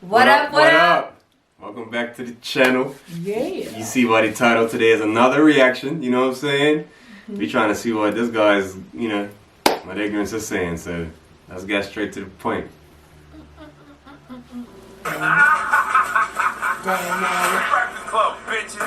What up, what up? Welcome back to the channel. Yeah. You see why the title today is another reaction, you know what I'm saying? We trying to see what this guy's, what ignorance is saying, so let's get straight to the point. Club, bitches.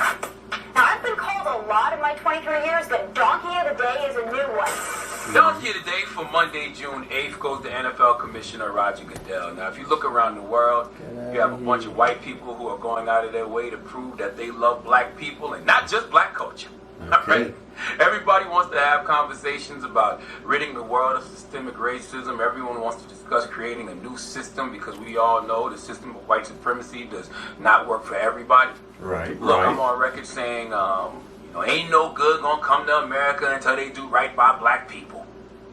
Now, I've been called a lot in my 23 years, but Donkey of the Day is a new one. Donkey of the Day for Monday, June 8th goes to NFL Commissioner Roger Goodell. Now, if you look around the world, you have a bunch of white people who are going out of their way to prove that they love black people and not just black culture. Okay. Right? Everybody wants to have conversations about ridding the world of systemic racism. Everyone wants to discuss creating a new system because we all know the system of white supremacy does not work for everybody. Right, Look, right. I'm on record saying, ain't no good gonna come to America until they do right by black people.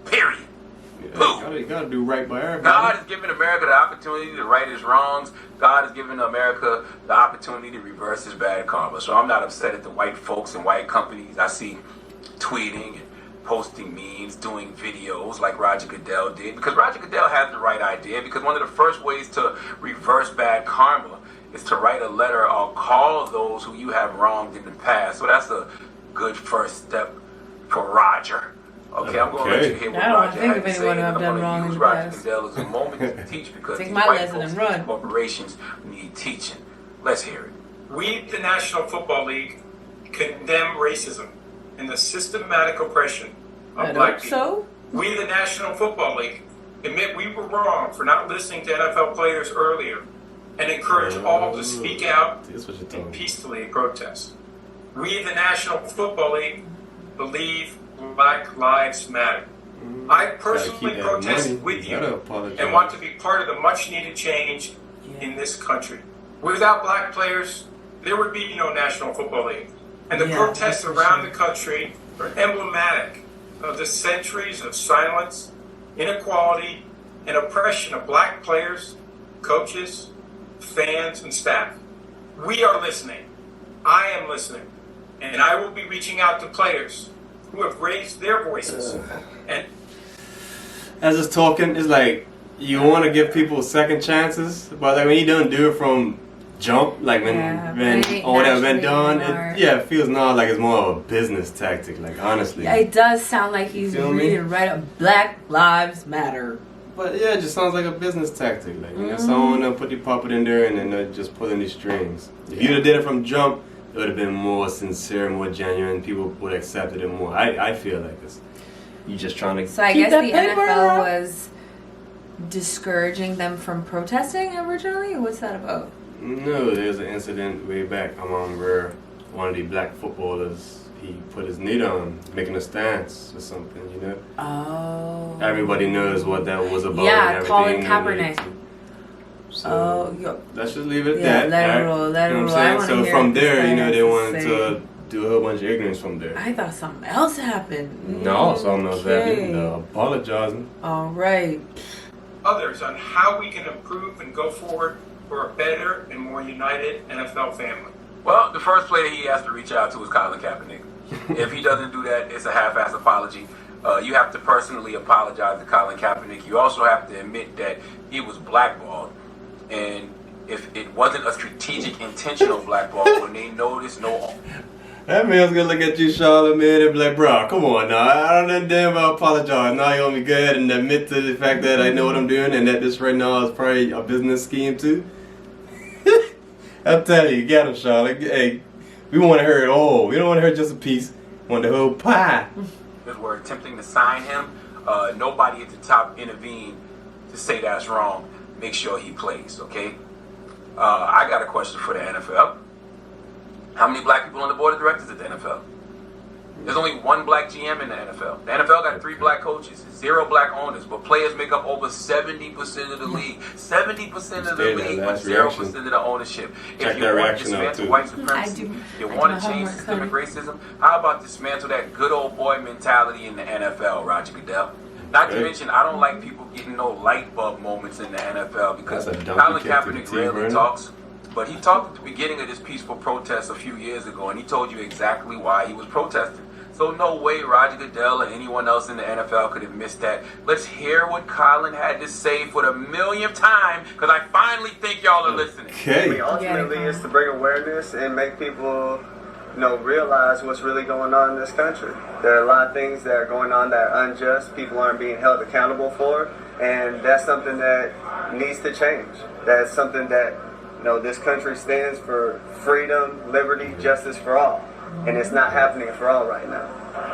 Period. You gotta do right by everybody. God has given America the opportunity to right his wrongs. God has given America the opportunity to reverse his bad karma. So I'm not upset at the white folks and white companies I see tweeting and posting memes, doing videos like Roger Goodell did. Because Roger Goodell has the right idea. Because one of the first ways to reverse bad karma is to write a letter or call those who you have wronged in the past. So that's a good first step for Roger. Okay, I'm going to let you hear what I don't Roger think had of to anyone say. I've I'm done going wrong to in use the Roger past. Goodell as a moment to teach because Take these my white lesson folks and run. and corporations need teaching. Let's hear it. We, the National Football League, condemn racism and the systematic oppression I of black hope people. so. We, the National Football League, admit we were wrong for not listening to NFL players earlier and encourage all to speak out That's what you're and talking peacefully protest. We, the National Football League, believe Black Lives Matter. I personally protest with you and want to be part of the much-needed change in this country. Without black players, there would be no National Football League. And the Yeah, protests that's for around sure. the country are emblematic of the centuries of silence, inequality, and oppression of black players, coaches, fans, and staff. We are listening. I am listening. And I will be reaching out to players who have raised their voices. And As it's talking, it's like you want to give people second chances, but like when you don't do it from jump, like when it ain't all that been naturally done, anymore. it feels now like it's more of a business tactic. Like honestly, It does sound like he's Feel me? reading right up Black Lives Matter. but yeah, it just sounds like a business tactic. Like someone put the puppet in there and then they're just pulling the strings. If you'd have did it from jump, it would have been more sincere, more genuine. People would have accepted it more. I feel like it's you just trying to. So I keep guess that the paper NFL up. was discouraging them from protesting originally? What's that about? No, there's an incident way back where one of the black footballers he put his knee down, making a stance or something. You know, Oh. everybody knows what that was about. Yeah, and Colin everything. Kaepernick. So Oh, yo. let's just leave it at Yeah, that. let it alright? roll, let it You know roll. what I I'm wanna saying? So hear from what this there, guy they has to wanted say. to do a whole bunch of ignorance from there. I thought something else happened. No, something else happened. Okay. No, apologizing. All right. others on how we can improve and go forward for a better and more united NFL family. Well, the first player he has to reach out to is Colin Kaepernick. If he doesn't do that, it's a half-ass apology. You have to personally apologize to Colin Kaepernick. You also have to admit that he was blackballed. And if it wasn't a strategic, intentional blackball, when they noticed That man's gonna look at you, Charlotte, man, and be like, bro, come on now. I don't damn well apologize. Now you want me to go ahead and admit to the fact that I know what I'm doing and that this right now is probably a business scheme too. I'm telling you, get him, Charlotte. Hey, we want to hear it all. We don't want to hear just a piece. We want the whole pie. were attempting to sign him, nobody at the top intervened to say that's wrong. Make sure he plays, okay? I got a question for the NFL. How many black people on the board of directors at the NFL? There's only one black GM in the NFL. The NFL got 3 black coaches, 0 black owners, but players make up over 70% of the league. 70% of the league, but 0% of the ownership. Check If that you want to reaction out, dismantle too. white supremacy, you I want do to my change homework, systemic honey. racism, how about dismantle that good old boy mentality in the NFL, Roger Goodell? Not to Okay. mention, I don't like people getting no light bulb moments in the NFL because That's a donkey Colin kick to the Kaepernick teeth, rarely Brandon. talks. But he talked at the beginning of this peaceful protest a few years ago, and he told you exactly why he was protesting. So no way Roger Goodell or anyone else in the NFL could have missed that. Let's hear what Colin had to say for the millionth time, because I finally think y'all are listening. Okay. I mean, ultimately, it's to bring awareness and make people, realize what's really going on in this country. There are a lot of things that are going on that are unjust. People aren't being held accountable for, and that's something that needs to change. That's something that, this country stands for: freedom, liberty, justice for all. And it's not happening for all right now.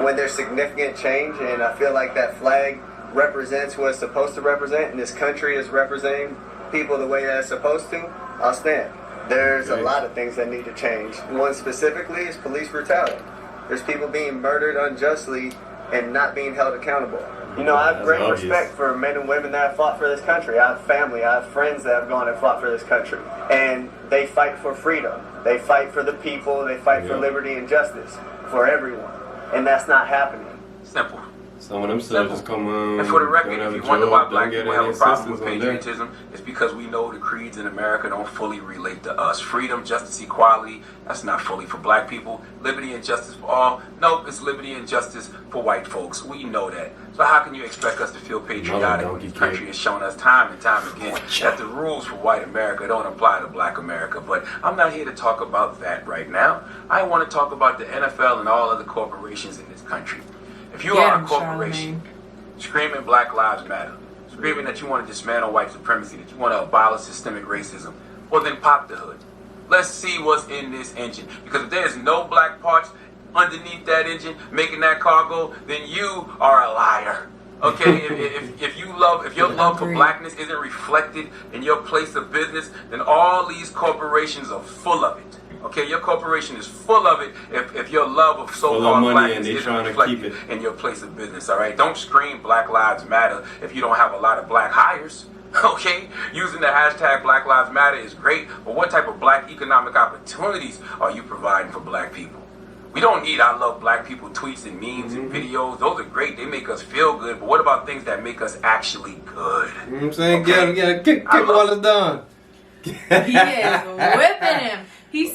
When there's significant change, and I feel like that flag represents what it's supposed to represent, and this country is representing people the way that it's supposed to, I'll stand. There's a lot of things that need to change. One specifically is police brutality. There's people being murdered unjustly and not being held accountable. I have great respect for men and women that have fought for this country. I have family, I have friends that have gone and fought for this country. And they fight for freedom. They fight for the people. They fight for liberty and justice for everyone. And that's not happening. Simple. Some of them soldiers come on. And for the record, if you wonder why black people have a problem with on there. patriotism, it's because we know the creeds in America don't fully relate to us. Freedom, justice, equality, that's not fully for black people. Liberty and justice for all, nope, it's liberty and justice for white folks. We know that. So how can you expect us to feel patriotic when this country has shown us time and time again that the rules for white America don't apply to black America? But I'm not here to talk about that right now. I want to talk about the NFL and all other corporations in this country. If you are a corporation screaming Black Lives Matter, screaming that you want to dismantle white supremacy, that you want to abolish systemic racism, well then pop the hood. Let's see what's in this engine. Because if there's no black parts underneath that engine making that car go, then you are a liar. Okay, if your love for blackness isn't reflected in your place of business, then all these corporations are full of it. Okay, your corporation is full of it if your love of so-called blackness isn't reflected in your place of business, all right? Don't scream Black Lives Matter if you don't have a lot of black hires, okay? Using the hashtag Black Lives Matter is great, but what type of black economic opportunities are you providing for black people? We don't need I love black people tweets and memes and videos. Those are great. They make us feel good, but what about things that make us actually good? You know what I'm saying? Okay? Get him, kick while it's done. He is whipping him. He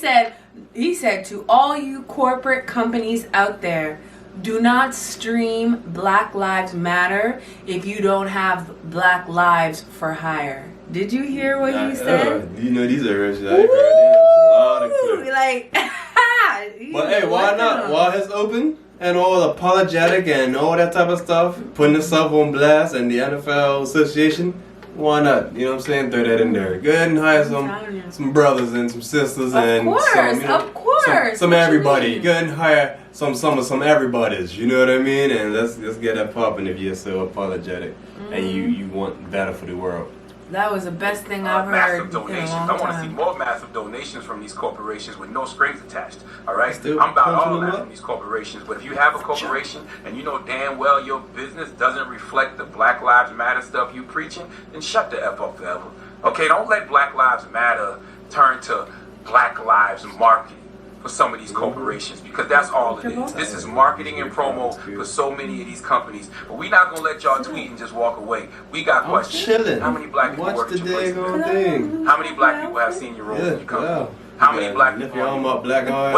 said to all you corporate companies out there, do not stream Black Lives Matter if you don't have Black Lives for hire. Did you hear what he said? These are rich. I heard a lot of clips. Like, but hey, why not? While it's open and all apologetic and all that type of stuff, putting himself on blast and the NFL Association, why not? You know what I'm saying? Throw that in there. Go ahead and hire some brothers and some sisters some everybody. Go ahead and hire some everybody's. You know what I mean? And let's get that popping if you're so apologetic and you want better for the world. That was the best thing I've heard. Massive donations. I want to see more massive donations from these corporations with no strings attached. All right? Still I'm about all punching that them from these corporations. But if you have a corporation and you know damn well your business doesn't reflect the Black Lives Matter stuff you preaching, then shut the F up forever. Okay? Don't let Black Lives Matter turn to Black Lives Marketing for some of these corporations, because that's all it is. This is marketing and promo for so many of these companies. But we're not gonna let y'all tweet and just walk away. We got questions. Chilling. How many black people work at your place? Thing. How many black people have seen your role in your company? How many black people? What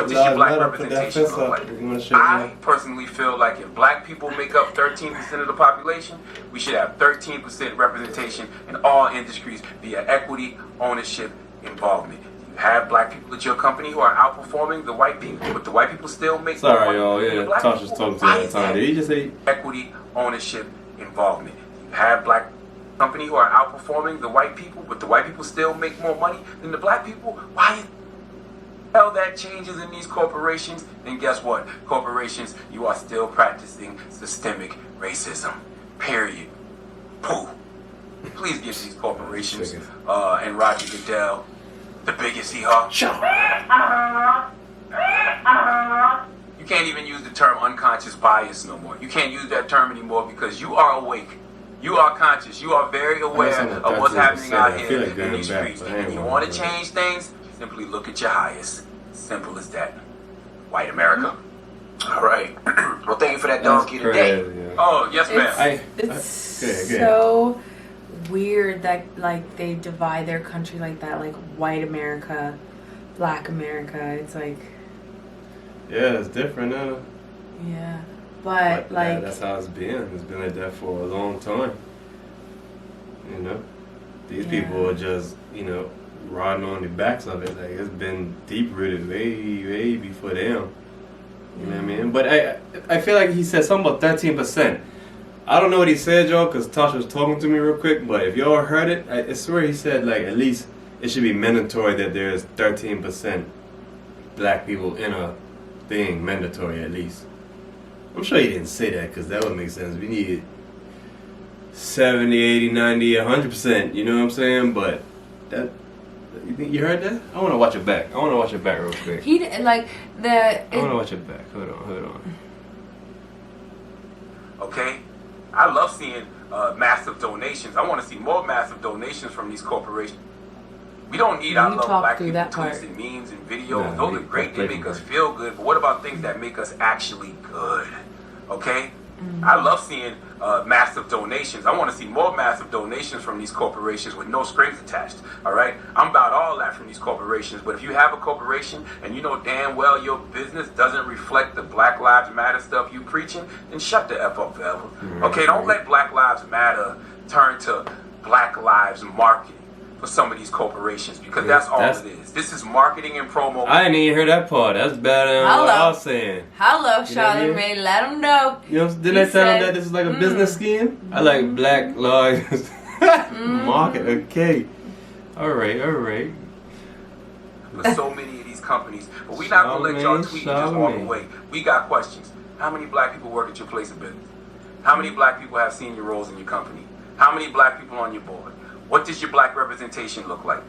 does your black representation look like? I personally feel like if black people make up 13% of the population, we should have 13% representation in all industries via equity, ownership, involvement. Have black people at your company who are outperforming the white people, but the white people still make more money. Sorry, y'all. Yeah, Tasha's talking to you that time. Did he just say equity, ownership, involvement? You have black company who are outperforming the white people, but the white people still make more money than the black people. Why the hell that changes in these corporations? Then guess what? Corporations, you are still practicing systemic racism. Period. Pooh. Please give these corporations and Roger Goodell the biggest hee-haw. You can't even use the term unconscious bias no more. You can't use that term anymore because you are awake. You are conscious. You are very aware of what's happening out here in these streets. And you want to change things, simply look at your highest. Simple as that. White America. All right. Well, thank you for that donkey today. Oh, yes, ma'am. It's so weird that like they divide their country like that, like white America, black America. It's like, yeah, it's different. Yeah, but like that's how it's been. It's been like that for a long time. You know, these Yeah. people are just, you know, riding on the backs of it. Like, it's been deep rooted way before them. You know what I mean? But I feel like he said something about 13%. I don't know what he said, y'all, because Tasha was talking to me real quick. But if y'all heard it, I swear he said, like, at least it should be mandatory that there's 13% black people in a thing. Mandatory, at least. I'm sure he didn't say that, because that would make sense. We need 70, 80, 90, 100%. You know what I'm saying? But that... You think you heard that? I want to watch it back. I want to watch it back real quick. he like I want to watch it back. Hold on. Okay? I love seeing massive donations. I want to see more massive donations from these corporations. We don't need, I You love talk black through people that part. tweets and memes and videos. Nah, Those we- are great. They that's make us black. feel good. But what about things that make us actually good? Okay? I love seeing massive donations. I want to see more massive donations from these corporations with no strings attached. All right? I'm about all that from these corporations. But if you have a corporation and you know damn well your business doesn't reflect the Black Lives Matter stuff you preaching, then shut the F up forever. Okay? Don't let Black Lives Matter turn to Black Lives Marketing for some of these corporations, because that's all That's- it is. This is marketing and promo. I didn't even hear that part. That's better than what Hello. I was saying. hello, You know what I mean? Charlamagne, let him know. You know, didn't He I tell him said, that this is like a business scheme? I like Black Lives Market. Okay. All right. For so many of these companies. But we not gonna let y'all tweet and just walk Charlamagne. away. We got questions. How many black people work at your place of business? How many black people have senior roles in your company? How many black people on your board? What does your black representation look like?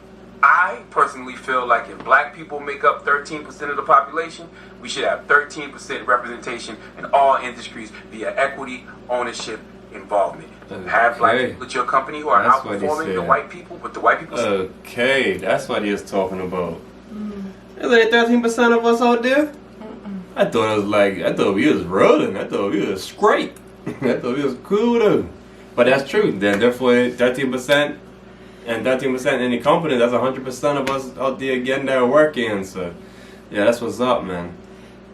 I personally feel like if black people make up 13% of the population, we should have 13% representation in all industries via equity, ownership, involvement. Have black Okay. people at your company who are That's what he outperforming the said. white people, but the white people Okay, that's what he was talking about. There's like 13% of us out there. I thought we was rolling. I thought we was straight. I thought we was cool though. But that's true. Then therefore 13% and 13% in the company, that's 100% of us out there getting there working. So yeah, that's what's up, man.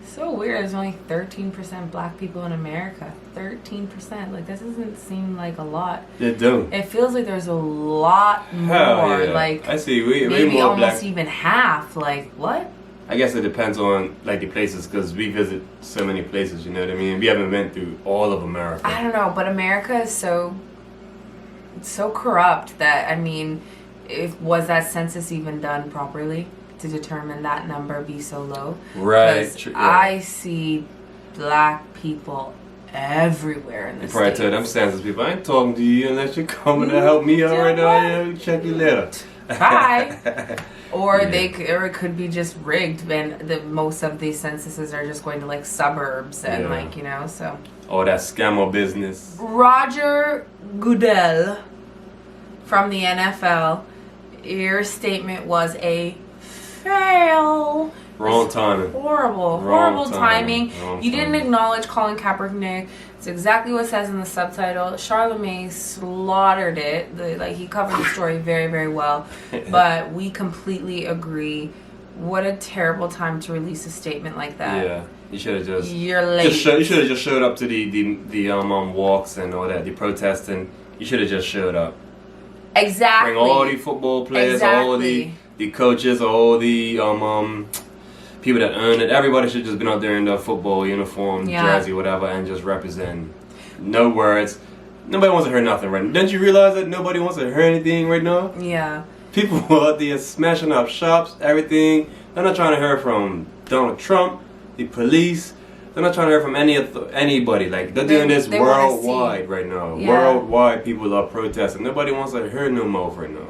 So weird. There's only 13% black people in America. 13%. Like, that doesn't seem like a lot. They do. It feels like there's a lot more. Hell yeah. Like, I see. We maybe more almost black. even half. Like, what? I guess it depends on like the places, because we visit so many places. You know what I mean? We haven't been through all of America. I don't know, but America is so corrupt that, I mean, was that census even done properly to determine that number be so low? Right. 'Cause Yeah. I see black people everywhere in the You probably States. tell them census people, I ain't talking to you unless you're coming to help me out right now. Yeah, check your letter. Bye. Or Yeah. or it could be just rigged, and most of these censuses are just going to like suburbs and Yeah. like, you know, so. All that scammer business. Roger Goodell from the NFL, your statement was a fail. Wrong timing. Horrible, Wrong horrible timing. timing. Wrong You didn't timing. acknowledge Colin Kaepernick. It's exactly what it says in the subtitle. Charlamagne slaughtered it. He covered the story very, very well. But we completely agree. What a terrible time to release a statement like that. Yeah, you should have just. You're late. You should have just showed up to the walks and all that, the protesting. You should have just showed up. Exactly. Bring all the football players, all the coaches, all the people that earn it. Everybody should just been out there in their football uniform, Yeah. jersey, whatever, and just represent. No words. Nobody wants to hear nothing right now. Don't you realize that nobody wants to hear anything right now? Yeah. People out there smashing up shops, everything. They're not trying to hear from Donald Trump, the police. They're not trying to hear from anybody. Like, they're doing this they wanna worldwide right now. Yeah. Worldwide, people are protesting. Nobody wants to hear no more right now.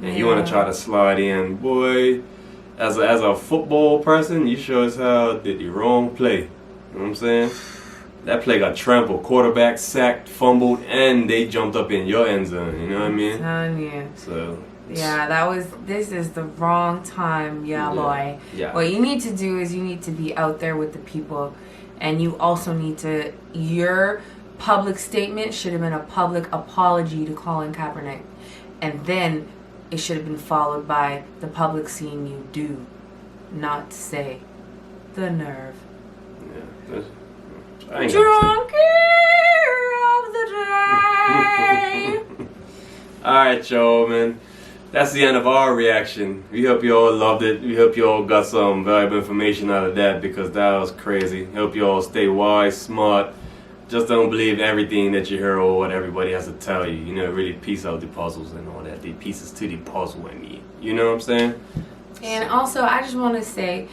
And you want to try to slide in, boy. As a football person, you sure as hell did the wrong play. You know what I'm saying? That play got trampled. Quarterback sacked, fumbled, and they jumped up in your end zone. You know what I mean? Telling you. So. Yeah, this is the wrong time, Yeah. boy. Yeah. What you need to do is you need to be out there with the people, and you also need to, your public statement should have been a public apology to Colin Kaepernick, and then it should have been followed by the public seeing you do, not say, the nerve. Yeah. I ain't gonna Drunkie of the day. Alright, y'all, man. That's the end of our reaction. We hope you all loved it. We hope you all got some valuable information out of that because that was crazy. Hope you all stay wise, smart. Just don't believe everything that you hear or what everybody has to tell you. You know, really piece out the puzzles and all that. The pieces to the puzzle, I mean. You know what I'm saying? And also, I just want to say,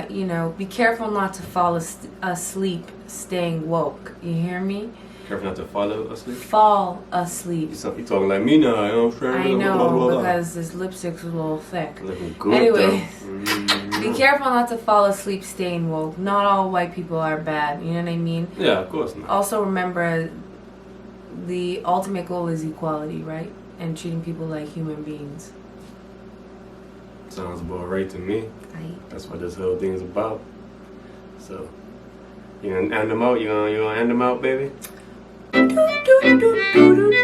you know, be careful not to fall asleep staying woke. You hear me? Careful not to follow asleep. Fall asleep. You talking like me now, you know what I'm saying? I Blah, blah, blah, know, blah. because this lipstick's a little thick. Looking good, Anyways, though. be careful not to fall asleep staying woke. Not all white people are bad, you know what I mean? Yeah, of course not. Also remember, the ultimate goal is equality, right? And treating people like human beings. Sounds about right to me. Right? That's what this whole thing's about. So, you gonna end them out? You gonna end them out, baby? Do, do, do, do, do, do.